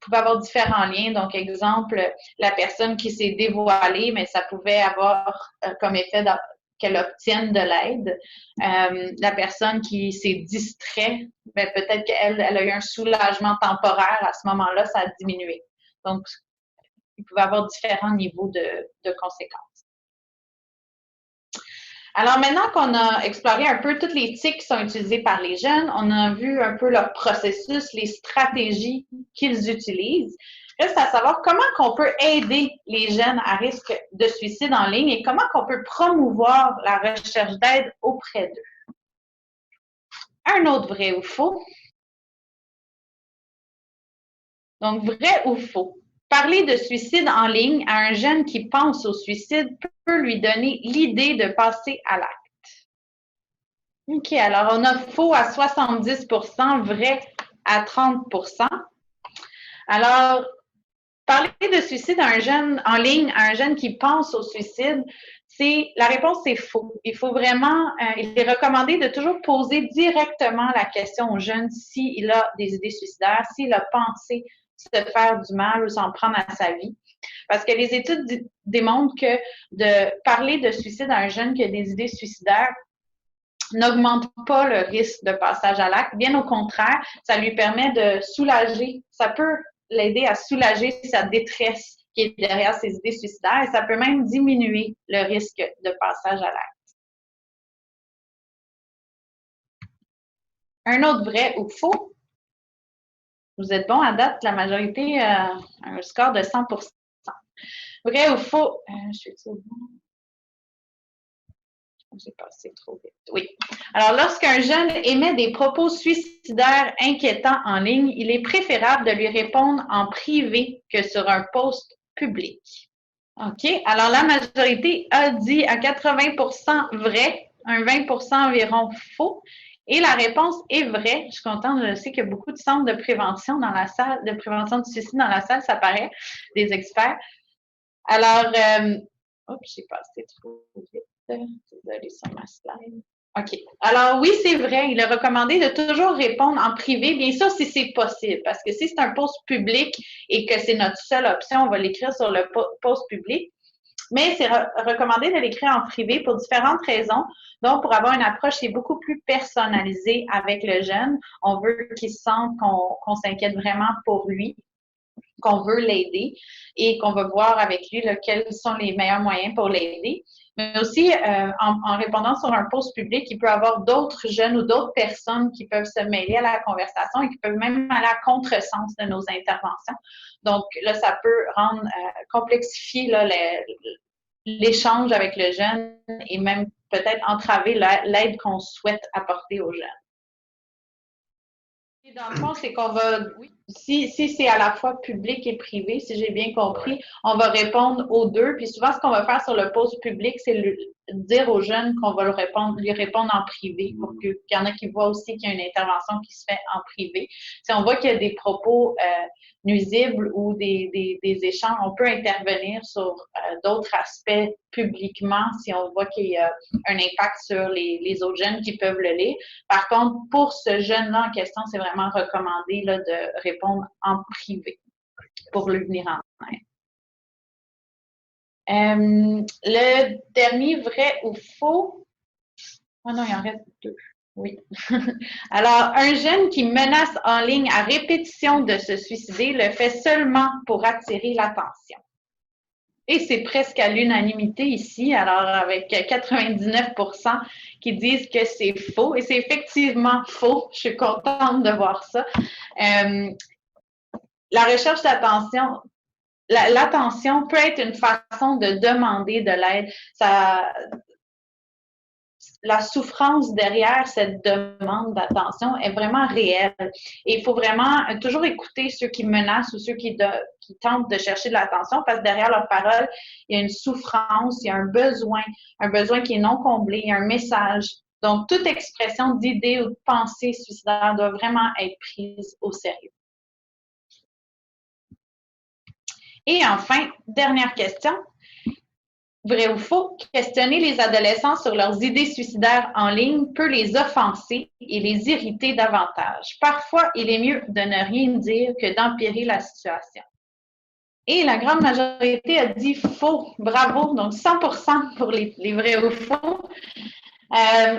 pouvait avoir différents liens. Donc, exemple, la personne qui s'est dévoilée, mais ça pouvait avoir comme effet qu'elle obtienne de l'aide. La personne qui s'est distrait, ben, peut-être qu'elle a eu un soulagement temporaire à ce moment-là, ça a diminué. Donc, il pouvait avoir différents niveaux de conséquences. Alors maintenant qu'on a exploré un peu toutes les tics qui sont utilisées par les jeunes, on a vu un peu leur processus, les stratégies qu'ils utilisent. Reste à savoir comment qu'on peut aider les jeunes à risque de suicide en ligne et comment qu'on peut promouvoir la recherche d'aide auprès d'eux. Un autre vrai ou faux. Donc, vrai ou faux. Parler de suicide en ligne à un jeune qui pense au suicide peut lui donner l'idée de passer à l'acte. OK, alors on a faux à 70 vrai à 30 Alors, parler de suicide à un jeune en ligne, à un jeune qui pense au suicide, la réponse c'est faux. Il faut vraiment, il est recommandé de toujours poser directement la question au jeune s'il a des idées suicidaires, s'il a pensé se faire du mal ou s'en prendre à sa vie. Parce que les études démontrent que de parler de suicide à un jeune qui a des idées suicidaires n'augmente pas le risque de passage à l'acte. Bien au contraire, ça lui permet de soulager, ça peut l'aider à soulager sa détresse qui est derrière ses idées suicidaires et ça peut même diminuer le risque de passage à l'acte. Un autre vrai ou faux. Vous êtes bon à date, la majorité a un score de 100 Vrai ou faux. Je suis bon. J'ai passé trop vite. Oui. Alors, lorsqu'un jeune émet des propos suicidaires inquiétants en ligne, il est préférable de lui répondre en privé que sur un post public. OK. Alors, la majorité a dit à 80 vrai, un 20 environ faux. Et la réponse est vraie. Je suis contente, je sais qu'il y a beaucoup de centres de prévention dans la salle, de prévention du suicide dans la salle, ça paraît, des experts. Alors, j'ai passé trop vite. Désolée sur ma slide. OK. Alors oui, c'est vrai, il est recommandé de toujours répondre en privé, bien sûr, si c'est possible, parce que si c'est un post public et que c'est notre seule option, on va l'écrire sur le post public. Mais c'est recommandé de l'écrire en privé pour différentes raisons. Donc, pour avoir une approche qui est beaucoup plus personnalisée avec le jeune, on veut qu'il sente qu'on s'inquiète vraiment pour lui, qu'on veut l'aider et qu'on va voir avec lui là, quels sont les meilleurs moyens pour l'aider. Mais aussi, en répondant sur un post public, il peut y avoir d'autres jeunes ou d'autres personnes qui peuvent se mêler à la conversation et qui peuvent même aller à contresens de nos interventions. Donc, là, ça peut rendre, complexifier là, l'échange avec le jeune et même peut-être entraver l'aide qu'on souhaite apporter aux jeunes. Et dans le fond, c'est qu'on va, oui, si c'est à la fois public et privé, si j'ai bien compris, ouais, on va répondre aux deux. Puis souvent, ce qu'on va faire sur le post public, c'est dire aux jeunes qu'on va lui répondre en privé pour qu'il y en a qui voient aussi qu'il y a une intervention qui se fait en privé. Si on voit qu'il y a des propos nuisibles ou des échanges, on peut intervenir sur d'autres aspects publiquement si on voit qu'il y a un impact sur les autres jeunes qui peuvent le lire. Par contre, pour ce jeune-là en question, c'est vraiment recommandé là, de répondre en privé pour lui venir en aide. Le dernier, vrai ou faux? Oh non, il en reste deux. Oui. Alors, un jeune qui menace en ligne à répétition de se suicider le fait seulement pour attirer l'attention. Et c'est presque à l'unanimité ici, alors avec 99% qui disent que c'est faux. Et c'est effectivement faux. Je suis contente de voir ça. La recherche d'attention, l'attention peut être une façon de demander de l'aide. La souffrance derrière cette demande d'attention est vraiment réelle. Et il faut vraiment toujours écouter ceux qui menacent ou ceux qui tentent de chercher de l'attention parce que derrière leurs paroles, il y a une souffrance, il y a un besoin qui est non comblé, il y a un message. Donc, toute expression d'idée ou de pensée suicidaire doit vraiment être prise au sérieux. Et enfin, dernière question. Vrai ou faux, questionner les adolescents sur leurs idées suicidaires en ligne peut les offenser et les irriter davantage. Parfois, il est mieux de ne rien dire que d'empirer la situation. Et la grande majorité a dit faux. Bravo. Donc, 100% pour les vrais ou faux.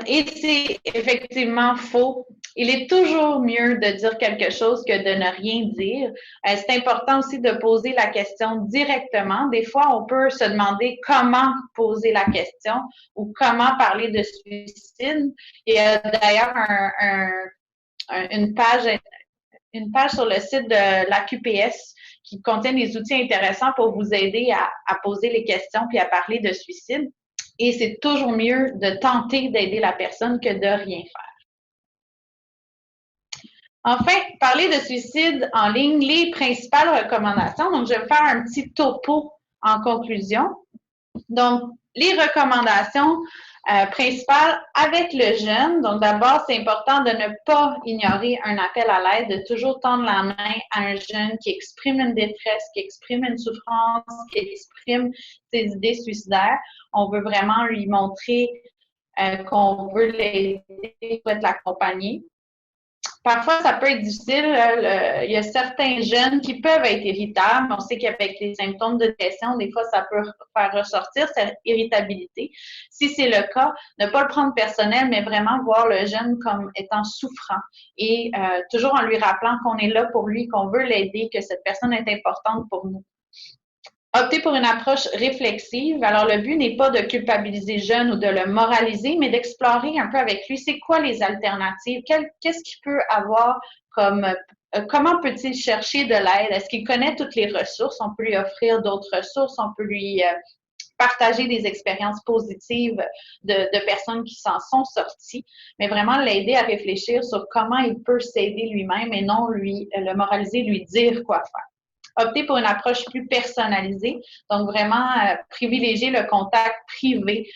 Et c'est effectivement faux. Il est toujours mieux de dire quelque chose que de ne rien dire. C'est important aussi de poser la question directement. Des fois, on peut se demander comment poser la question ou comment parler de suicide. Il y a d'ailleurs une page sur le site de l'AQPS qui contient des outils intéressants pour vous aider à poser les questions puis à parler de suicide. Et c'est toujours mieux de tenter d'aider la personne que de rien faire. Enfin, parler de suicide en ligne, les principales recommandations. Donc, je vais faire un petit topo en conclusion. Donc, les recommandations principales avec le jeune. Donc, d'abord, c'est important de ne pas ignorer un appel à l'aide, de toujours tendre la main à un jeune qui exprime une détresse, qui exprime une souffrance, qui exprime ses idées suicidaires. On veut vraiment lui montrer qu'on veut l'aider, souhaite l'accompagner. Parfois, ça peut être difficile. Il y a certains jeunes qui peuvent être irritables. On sait qu'avec les symptômes de dépression, des fois, ça peut faire ressortir cette irritabilité. Si c'est le cas, ne pas le prendre personnel, mais vraiment voir le jeune comme étant souffrant et toujours en lui rappelant qu'on est là pour lui, qu'on veut l'aider, que cette personne est importante pour nous. Opter pour une approche réflexive. Alors, le but n'est pas de culpabiliser le jeune ou de le moraliser, mais d'explorer un peu avec lui, c'est quoi les alternatives? Qu'est-ce qu'il peut avoir comme... comment peut-il chercher de l'aide? Est-ce qu'il connaît toutes les ressources? On peut lui offrir d'autres ressources, on peut lui partager des expériences positives de personnes qui s'en sont sorties, mais vraiment l'aider à réfléchir sur comment il peut s'aider lui-même et non le moraliser, lui dire quoi faire. Opter pour une approche plus personnalisée, donc vraiment privilégier le contact privé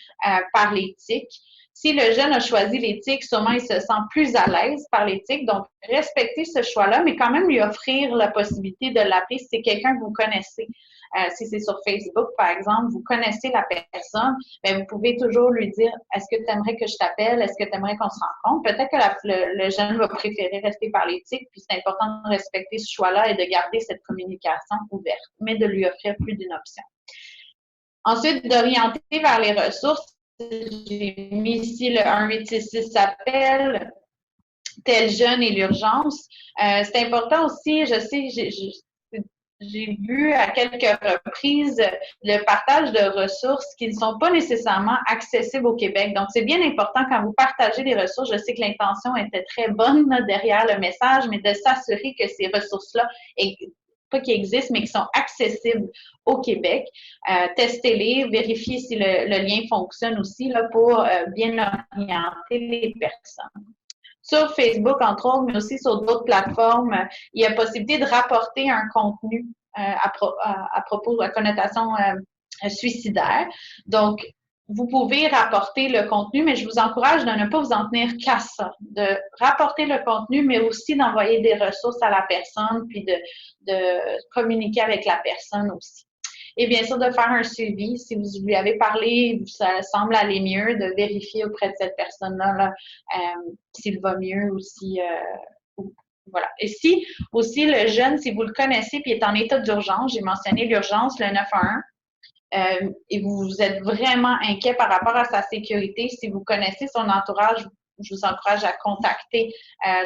par l'éthique. Si le jeune a choisi l'éthique, sûrement il se sent plus à l'aise par l'éthique. Donc, respecter ce choix-là, mais quand même lui offrir la possibilité de l'appeler si c'est quelqu'un que vous connaissez. Si c'est sur Facebook, par exemple, vous connaissez la personne, bien, vous pouvez toujours lui dire, est-ce que tu aimerais que je t'appelle? Est-ce que tu aimerais qu'on se rencontre? Peut-être que le jeune va préférer rester par l'éthique, puis c'est important de respecter ce choix-là et de garder cette communication ouverte, mais de lui offrir plus d'une option. Ensuite, d'orienter vers les ressources. J'ai mis ici le 1866 appel, tel jeune et l'urgence. C'est important aussi, je sais, j'ai vu à quelques reprises le partage de ressources qui ne sont pas nécessairement accessibles au Québec. Donc, c'est bien important quand vous partagez des ressources. Je sais que l'intention était très bonne là, derrière le message, mais de s'assurer que ces ressources-là, pas qui existent, mais qui sont accessibles au Québec. Testez-les, vérifiez si le lien fonctionne aussi là, pour bien orienter les personnes. Sur Facebook, entre autres, mais aussi sur d'autres plateformes, il y a possibilité de rapporter un contenu à propos de la connotation suicidaire. Donc, vous pouvez rapporter le contenu, mais je vous encourage de ne pas vous en tenir qu'à ça, de rapporter le contenu, mais aussi d'envoyer des ressources à la personne, puis de communiquer avec la personne aussi. Et bien sûr, de faire un suivi. Si vous lui avez parlé, ça semble aller mieux, de vérifier auprès de cette personne-là là, s'il va mieux ou si... voilà. Et si aussi le jeune, si vous le connaissez puis est en état d'urgence, j'ai mentionné l'urgence, le 911, et vous êtes vraiment inquiet par rapport à sa sécurité, si vous connaissez son entourage, je vous encourage à contacter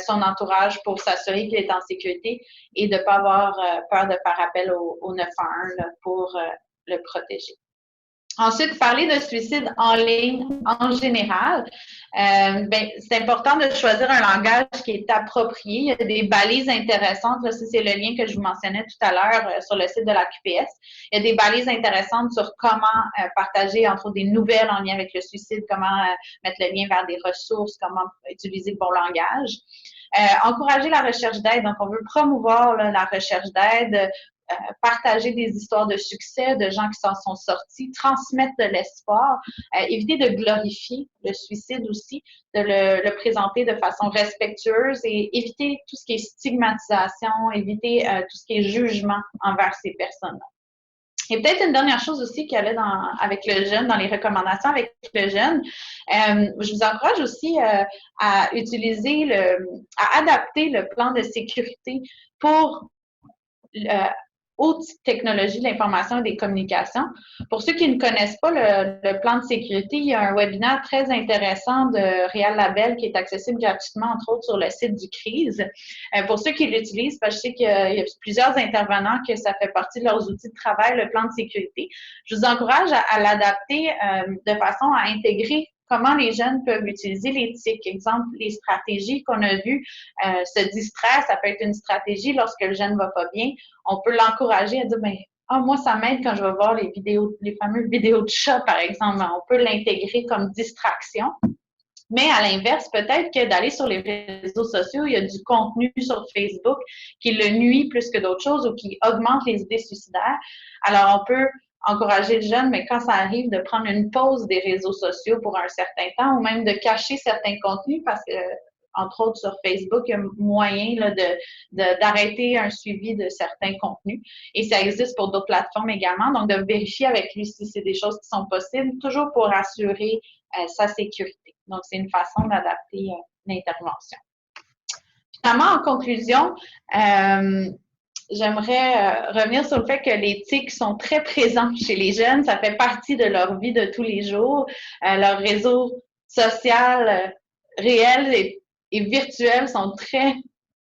son entourage pour s'assurer qu'il est en sécurité et de ne pas avoir peur de faire appel au 911 là, pour le protéger. Ensuite, parler de suicide en ligne en général. C'est important de choisir un langage qui est approprié. Il y a des balises intéressantes. Là, c'est le lien que je vous mentionnais tout à l'heure sur le site de la QPS. Il y a des balises intéressantes sur comment partager, entre autres, des nouvelles en lien avec le suicide, comment mettre le lien vers des ressources, comment utiliser le bon langage. Encourager la recherche d'aide. Donc, on veut promouvoir là, la recherche d'aide, partager des histoires de succès de gens qui s'en sont sortis, transmettre de l'espoir, éviter de glorifier le suicide aussi, de le présenter de façon respectueuse et éviter tout ce qui est stigmatisation, éviter tout ce qui est jugement envers ces personnes-là. Et peut-être une dernière chose aussi qu'il y avait avec le jeune, dans les recommandations avec le jeune, je vous encourage aussi à utiliser à adapter le plan de sécurité pour haute technologie de l'information et des communications. Pour ceux qui ne connaissent pas le plan de sécurité, il y a un webinaire très intéressant de Réal Labelle qui est accessible gratuitement, entre autres, sur le site du CRISE. Pour ceux qui l'utilisent, parce que je sais qu'il y a plusieurs intervenants que ça fait partie de leurs outils de travail, le plan de sécurité. Je vous encourage à l'adapter de façon à intégrer comment les jeunes peuvent utiliser l'éthique. Exemple, les stratégies qu'on a vues, se distraire, ça peut être une stratégie lorsque le jeune va pas bien. On peut l'encourager à dire, moi, ça m'aide quand je vais voir les fameuses vidéos de chat, par exemple. On peut l'intégrer comme distraction. Mais à l'inverse, peut-être que d'aller sur les réseaux sociaux, il y a du contenu sur Facebook qui le nuit plus que d'autres choses ou qui augmente les idées suicidaires. Alors, on peut encourager le jeune, mais quand ça arrive, de prendre une pause des réseaux sociaux pour un certain temps ou même de cacher certains contenus parce que, entre autres, sur Facebook, il y a moyen là, d'arrêter un suivi de certains contenus. Et ça existe pour d'autres plateformes également. Donc, de vérifier avec lui si c'est des choses qui sont possibles, toujours pour assurer sa sécurité. Donc, c'est une façon d'adapter l'intervention. Finalement, en conclusion, j'aimerais revenir sur le fait que les tics sont très présents chez les jeunes. Ça fait partie de leur vie de tous les jours. Leur réseau social réel et virtuel sont très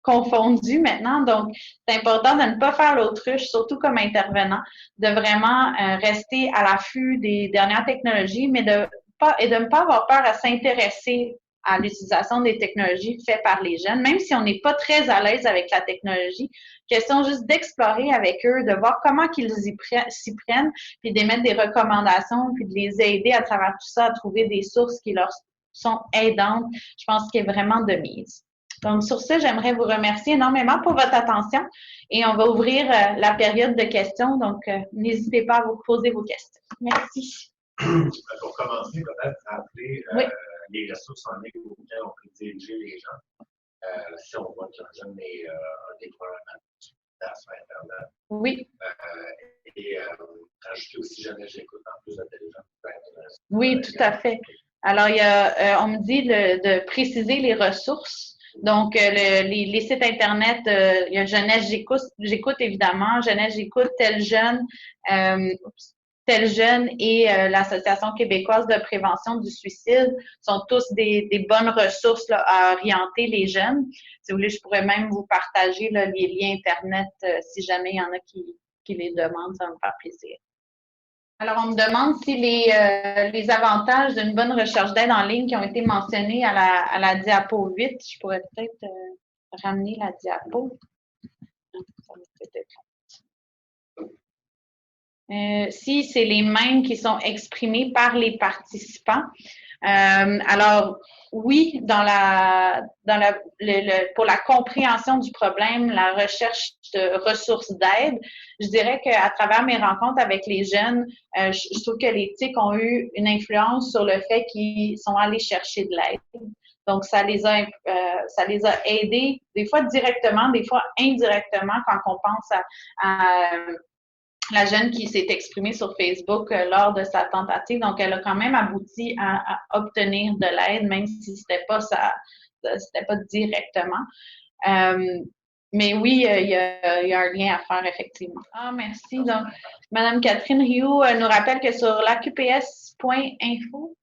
confondus maintenant. Donc, c'est important de ne pas faire l'autruche, surtout comme intervenant, de vraiment rester à l'affût des dernières technologies, mais de ne pas avoir peur à s'intéresser à l'utilisation des technologies faites par les jeunes, même si on n'est pas très à l'aise avec la technologie. Question juste d'explorer avec eux, de voir comment qu'ils s'y prennent, puis d'émettre des recommandations, puis de les aider à travers tout ça à trouver des sources qui leur sont aidantes. Je pense qu'il est vraiment de mise. Donc, sur ce, j'aimerais vous remercier énormément pour votre attention et on va ouvrir la période de questions. Donc, n'hésitez pas à vous poser vos questions. Merci. Pour commencer, peut-être rappeler les ressources en ligne auxquelles on peut diriger les gens. Si on voit qu'un jeune a des problèmes sur Internet. Oui. Et rajouter aussi jamais j'écoute en plus de téléphone. Oui, tout à fait. Alors, on me dit de préciser les ressources. Donc, les sites Internet, il y a Jeunesse J'écoute évidemment, Jeunesse J'écoute, Tel Jeune et l'Association québécoise de prévention du suicide sont tous des bonnes ressources là, à orienter les jeunes. Si vous voulez, je pourrais même vous partager là, les liens Internet si jamais il y en a qui les demandent, ça va me faire plaisir. Alors, on me demande si les avantages d'une bonne recherche d'aide en ligne qui ont été mentionnés à la diapo 8, je pourrais peut-être ramener la diapo. Si c'est les mêmes qui sont exprimés par les participants. Alors, oui, pour la compréhension du problème, la recherche de ressources d'aide, je dirais qu'à travers mes rencontres avec les jeunes, je trouve que les TIC ont eu une influence sur le fait qu'ils sont allés chercher de l'aide. Donc, ça les a aidés, des fois directement, des fois indirectement, quand on pense à la jeune qui s'est exprimée sur Facebook lors de sa tentative. Donc, elle a quand même abouti à obtenir de l'aide, même si c'était pas directement. Mais oui, il y a un lien à faire, effectivement. Ah, merci. Donc, Mme Catherine Rioux nous rappelle que sur l'aqps.info,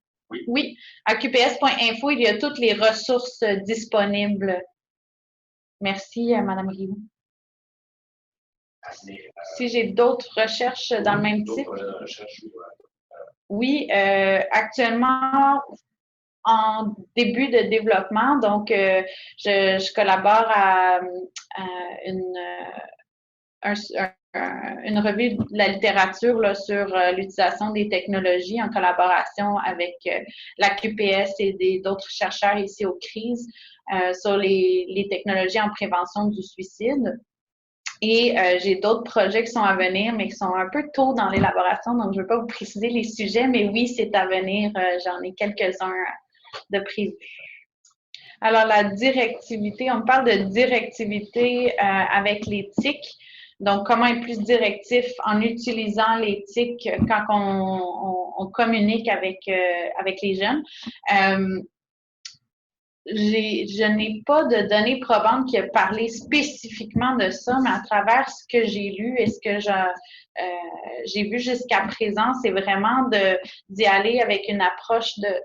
oui, aqps.info, il y a toutes les ressources disponibles. Merci, Mme Rioux. Si j'ai d'autres recherches dans le même type. Oui, actuellement, en début de développement, donc je collabore à une revue de la littérature là, sur l'utilisation des technologies en collaboration avec la QPS et d'autres chercheurs ici aux crises sur les technologies en prévention du suicide. Et j'ai d'autres projets qui sont à venir, mais qui sont un peu tôt dans l'élaboration, donc je ne vais pas vous préciser les sujets, mais oui, c'est à venir. J'en ai quelques-uns de prévus. Alors, la directivité, on parle de directivité avec l'éthique. Donc, comment être plus directif en utilisant l'éthique quand on communique avec les jeunes. Je n'ai pas de données probantes qui a parlé spécifiquement de ça, mais à travers ce que j'ai lu et ce que j'ai vu jusqu'à présent, c'est vraiment d'y aller avec une approche de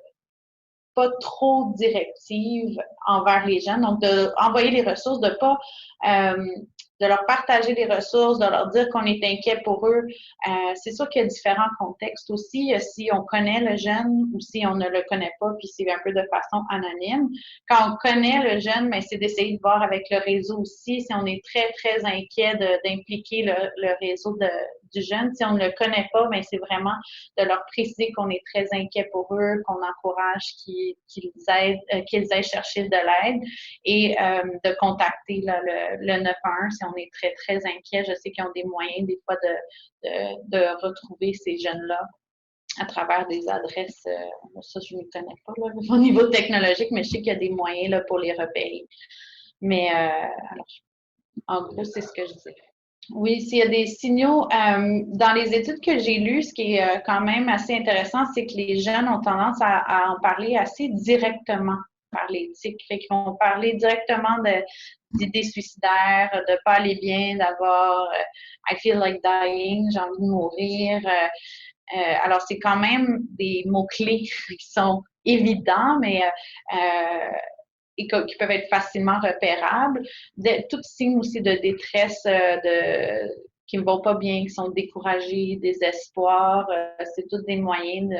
pas trop directive envers les jeunes, donc d'envoyer les ressources, de leur partager les ressources, de leur dire qu'on est inquiet pour eux. C'est sûr qu'il y a différents contextes aussi, si on connaît le jeune ou si on ne le connaît pas, puis c'est un peu de façon anonyme. Quand on connaît le jeune, mais c'est d'essayer de voir avec le réseau aussi, si on est très, très inquiet d'impliquer le réseau du jeune. Si on ne le connaît pas, mais c'est vraiment de leur préciser qu'on est très inquiet pour eux, qu'on encourage qu'ils aillent chercher de l'aide et de contacter le 911 si on est très, très inquiet. Je sais qu'ils ont des moyens des fois de retrouver ces jeunes-là à travers des adresses. Ça, je ne connais pas là, au niveau technologique, mais je sais qu'il y a des moyens là, pour les repérer. Mais alors, en gros, c'est ce que je dis. Oui, s'il y a des signaux, dans les études que j'ai lues, ce qui est quand même assez intéressant, c'est que les jeunes ont tendance à en parler assez directement par l'éthique. Fait qu'ils vont parler directement d'idées suicidaires, de pas aller bien, d'avoir I feel like dying, j'ai envie de mourir. Alors, c'est quand même des mots-clés qui sont évidents, mais et qui peuvent être facilement repérables. Tout signe aussi de détresse, qui ne vont pas bien, qui sont découragés, désespoir, c'est tous des moyens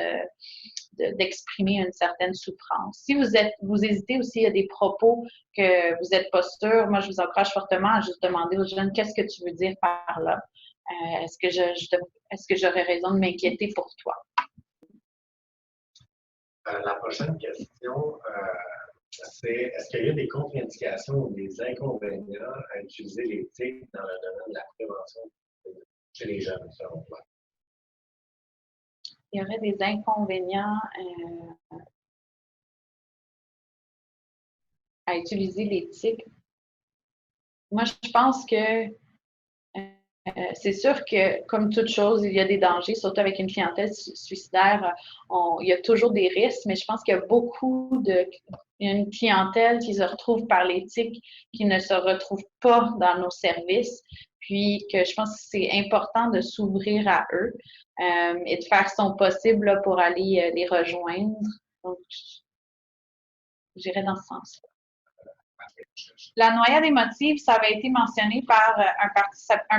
d'exprimer une certaine souffrance. Si vous hésitez aussi, il y a des propos que vous n'êtes pas sûr, moi je vous encourage fortement à juste demander aux jeunes qu'est-ce que tu veux dire par là? Est-ce que j'aurais raison de m'inquiéter pour toi? La prochaine question, c'est est-ce qu'il y a des contre-indications ou des inconvénients à utiliser l'éthique dans le domaine de la prévention chez les jeunes, selon toi? Il y aurait des inconvénients. à utiliser l'éthique. Moi, je pense que c'est sûr que, comme toute chose, il y a des dangers, surtout avec une clientèle suicidaire. Il y a toujours des risques, mais je pense qu'il y a il y a une clientèle qui se retrouve par l'éthique, qui ne se retrouve pas dans nos services. Puis que je pense que c'est important de s'ouvrir à eux et de faire son possible là, pour aller les rejoindre. Donc, j'irais dans ce sens-là. La noyade émotive, ça avait été mentionné par un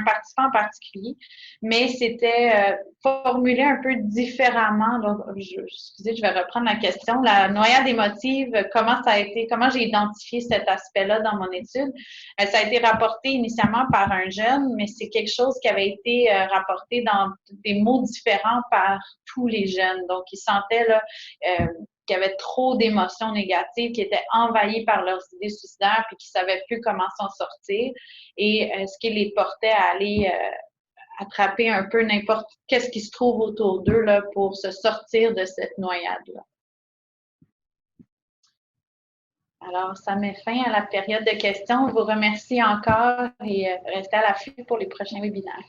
participant en particulier, mais c'était formulé un peu différemment. Donc, excusez, je vais reprendre la question. La noyade émotive, comment j'ai identifié cet aspect-là dans mon étude? Ça a été rapporté initialement par un jeune, mais c'est quelque chose qui avait été rapporté dans des mots différents par tous les jeunes. Donc, ils sentaient là, qui avaient trop d'émotions négatives, qui étaient envahis par leurs idées suicidaires, puis qui ne savaient plus comment s'en sortir, et ce qui les portait à aller attraper un peu n'importe qu'est-ce qui se trouve autour d'eux là, pour se sortir de cette noyade-là. Alors, ça met fin à la période de questions. Je vous remercie encore et restez à l'affût pour les prochains webinaires.